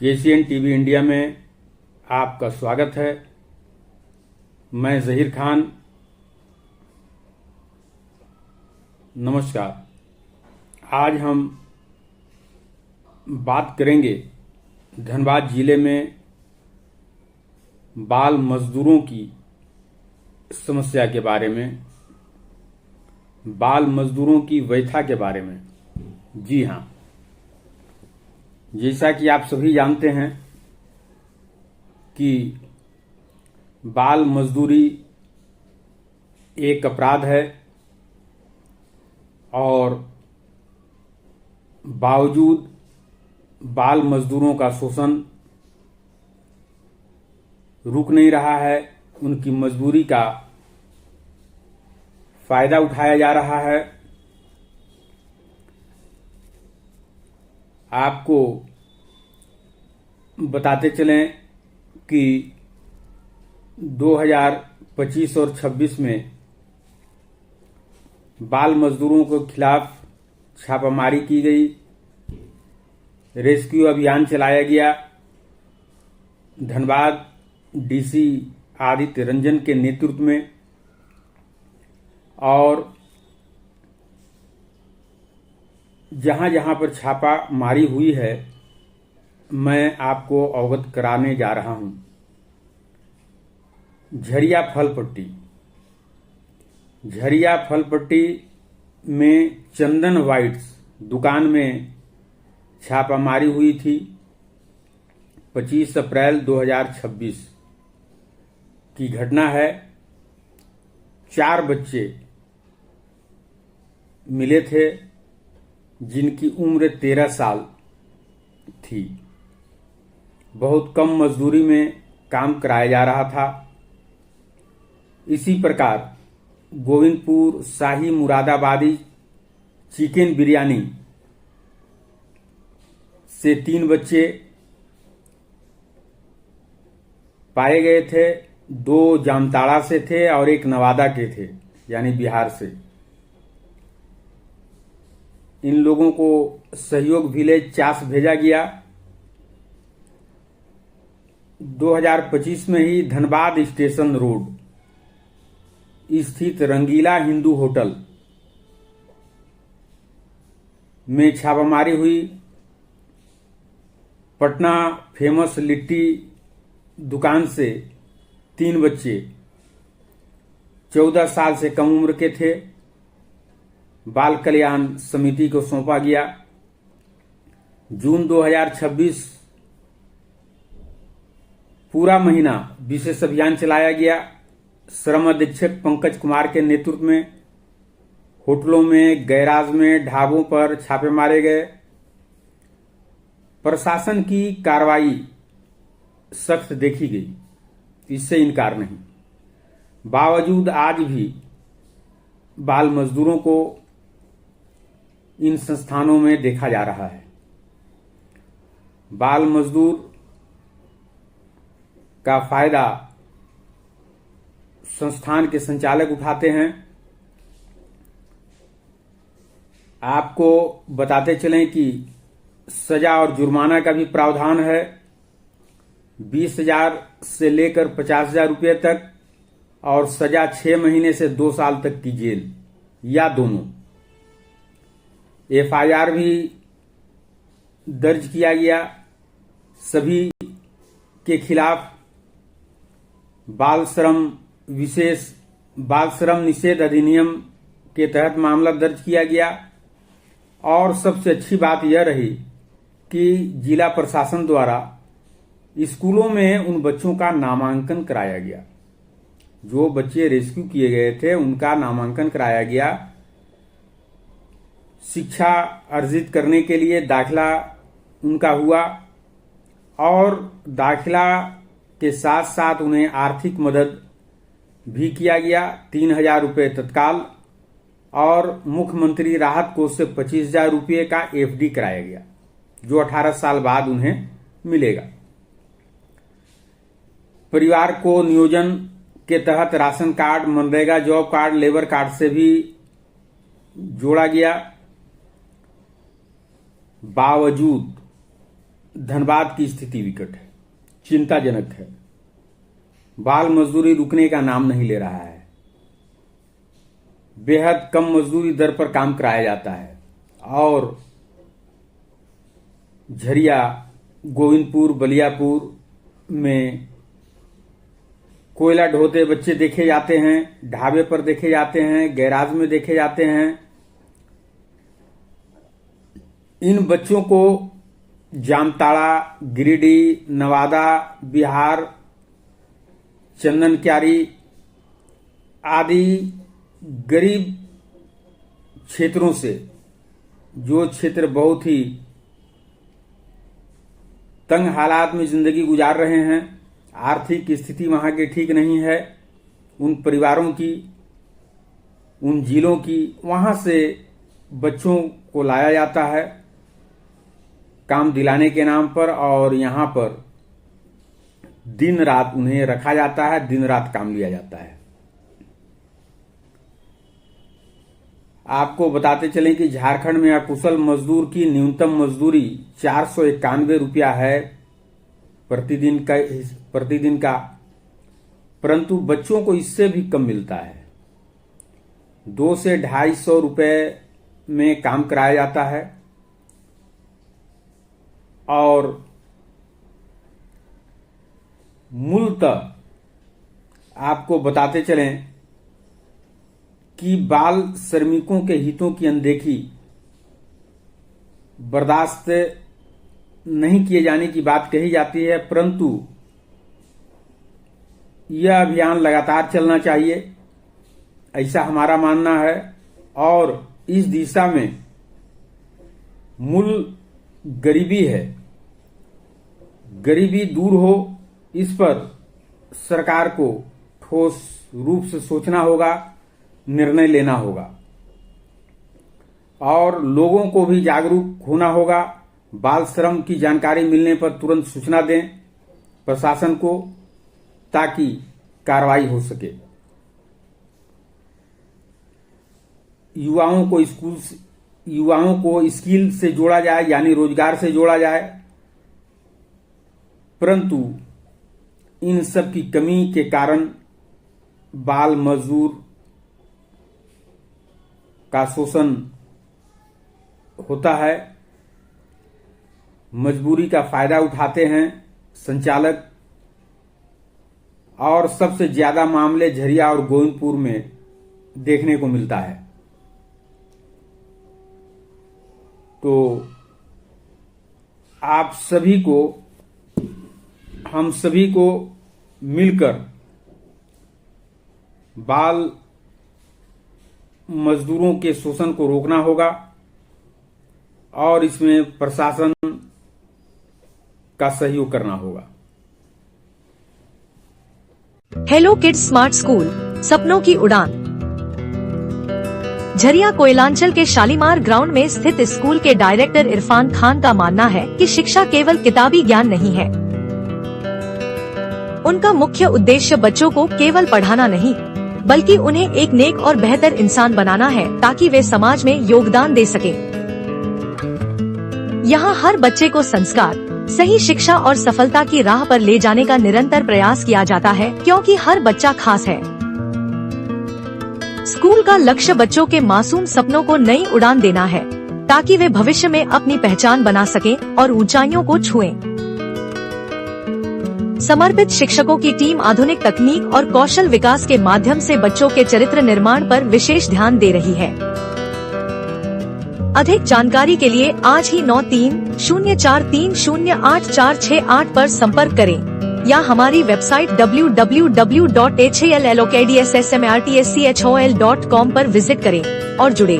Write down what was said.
Asian TV India में आपका स्वागत है। मैं ज़हीर खान। नमस्कार। आज हम बात करेंगे धनबाद जिले में बाल मजदूरों की समस्या के बारे में, बाल मजदूरों की व्यथा के बारे में। जी हाँ, जैसा कि आप सभी जानते हैं कि बाल मजदूरी एक अपराध है और बावजूद बाल मजदूरों का शोषण रुक नहीं रहा है। उनकी मजबूरी का फायदा उठाया जा रहा है। आपको बताते चलें कि 2025 और 26 में बाल मजदूरों के खिलाफ छापामारी की गई, रेस्क्यू अभियान चलाया गया। धनबाद डीसी आदित्य रंजन के नेतृत्व में, और जहां जहां पर छापा मारी हुई है मैं आपको अवगत कराने जा रहा हूं। झरिया फल पट्टी में चंदन वाइट्स दुकान में छापामारी हुई थी। 25 अप्रैल 2026 की घटना है। 4 बच्चे मिले थे जिनकी उम्र 13 साल थी। बहुत कम मजदूरी में काम कराया जा रहा था। इसी प्रकार गोविंदपुर शाही मुरादाबादी चिकन बिरयानी से 3 बच्चे पाए गए थे। 2 जामताड़ा से थे और 1 नवादा के थे, यानी बिहार से। इन लोगों को सहयोग विलेज चास भेजा गया। 2025 में ही धनबाद स्टेशन रोड स्थित रंगीला हिंदू होटल में छापामारी हुई। पटना फेमस लिट्टी दुकान से 3 बच्चे 14 साल से कम उम्र के थे। बाल कल्याण समिति को सौंपा गया। जून 2026 पूरा महीना विशेष अभियान चलाया गया। श्रम अधीक्षक पंकज कुमार के नेतृत्व में होटलों में, गैराज में, ढाबों पर छापे मारे गए। प्रशासन की कार्रवाई सख्त देखी गई, इससे इनकार नहीं। बावजूद आज भी बाल मजदूरों को इन संस्थानों में देखा जा रहा है। बाल मजदूर का फायदा संस्थान के संचालक उठाते हैं। आपको बताते चलें कि सजा और जुर्माना का भी प्रावधान है। 20,000 से लेकर 50,000 रुपये तक, और सजा 6 महीने से 2 साल तक की जेल या दोनों। FIR भी दर्ज किया गया सभी के खिलाफ। बाल श्रम निषेध अधिनियम के तहत मामला दर्ज किया गया। और सबसे अच्छी बात यह रही कि जिला प्रशासन द्वारा स्कूलों में उन बच्चों का नामांकन कराया गया। जो बच्चे रेस्क्यू किए गए थे उनका नामांकन कराया गया। शिक्षा अर्जित करने के लिए दाखिला उनका हुआ, और दाखिला के साथ साथ उन्हें आर्थिक मदद भी किया गया। 3,000 रुपये तत्काल, और मुख्यमंत्री राहत कोष से 25,000 रुपये का FD कराया गया, जो 18 साल बाद उन्हें मिलेगा। परिवार को नियोजन के तहत ration card, MNREGA job card, labour card से भी जोड़ा गया। बावजूद धनबाद की स्थिति विकट है, चिंताजनक है। बाल मजदूरी रुकने का नाम नहीं ले रहा है। बेहद कम मजदूरी दर पर काम कराया जाता है और झरिया, गोविंदपुर, बलियापुर में कोयला ढोते बच्चे देखे जाते हैं, ढाबे पर देखे जाते हैं, गैराज में देखे जाते हैं। इन बच्चों को जामताड़ा, गिरिडीह, नवादा, बिहार, चंदन क्यारी आदि गरीब क्षेत्रों से, जो क्षेत्र बहुत ही तंग हालात में जिंदगी गुजार रहे हैं, आर्थिक स्थिति वहां की ठीक नहीं है, उन परिवारों की, उन जिलों की, वहां से बच्चों को लाया जाता है काम दिलाने के नाम पर और यहां पर दिन रात उन्हें रखा जाता है, दिन रात काम लिया जाता है। आपको बताते चलें कि झारखंड में अकुशल मजदूर की न्यूनतम मजदूरी 491 रुपया है प्रतिदिन का, परंतु बच्चों को इससे भी कम मिलता है। 200 से 250 रुपए में काम कराया जाता है और मूलतः आपको बताते चलें कि बाल श्रमिकों के हितों की अनदेखी बर्दाश्त नहीं किए जाने की बात कही जाती है, परंतु यह अभियान लगातार चलना चाहिए, ऐसा हमारा मानना है। और इस दिशा में मूल गरीबी है, गरीबी दूर हो, इस पर सरकार को ठोस रूप से सोचना होगा, निर्णय लेना होगा और लोगों को भी जागरूक होना होगा। बाल श्रम की जानकारी मिलने पर तुरंत सूचना दें प्रशासन को, ताकि कार्रवाई हो सके। युवाओं को स्किल से जोड़ा जाए, यानी रोजगार से जोड़ा जाए, परंतु इन सब की कमी के कारण बाल मजदूर का शोषण होता है, मजबूरी का फायदा उठाते हैं संचालक, और सबसे ज्यादा मामले झरिया और गोविंदपुर में देखने को मिलता है। तो आप सभी को, हम सभी को मिलकर बाल मजदूरों के शोषण को रोकना होगा और इसमें प्रशासन का सहयोग करना होगा। हेलो किड्स स्मार्ट स्कूल, सपनों की उड़ान। झरिया कोयलांचल के शालीमार ग्राउंड में स्थित स्कूल के डायरेक्टर इरफान खान का मानना है कि शिक्षा केवल किताबी ज्ञान नहीं है। उनका मुख्य उद्देश्य बच्चों को केवल पढ़ाना नहीं, बल्कि उन्हें एक नेक और बेहतर इंसान बनाना है, ताकि वे समाज में योगदान दे सके। यहाँ हर बच्चे को संस्कार, सही शिक्षा और सफलता की राह पर ले जाने का निरंतर प्रयास किया जाता है, क्योंकि हर बच्चा खास है। स्कूल का लक्ष्य बच्चों के मासूम सपनों को नई उड़ान देना है, ताकि वे भविष्य में अपनी पहचान बना सकें और ऊंचाइयों को छुएं। समर्पित शिक्षकों की टीम आधुनिक तकनीक और कौशल विकास के माध्यम से बच्चों के चरित्र निर्माण पर विशेष ध्यान दे रही है। अधिक जानकारी के लिए आज ही 9304308468 पर संपर्क करें या हमारी वेबसाइट www.hallocadsmartschol.com पर विजिट करें और जुड़े।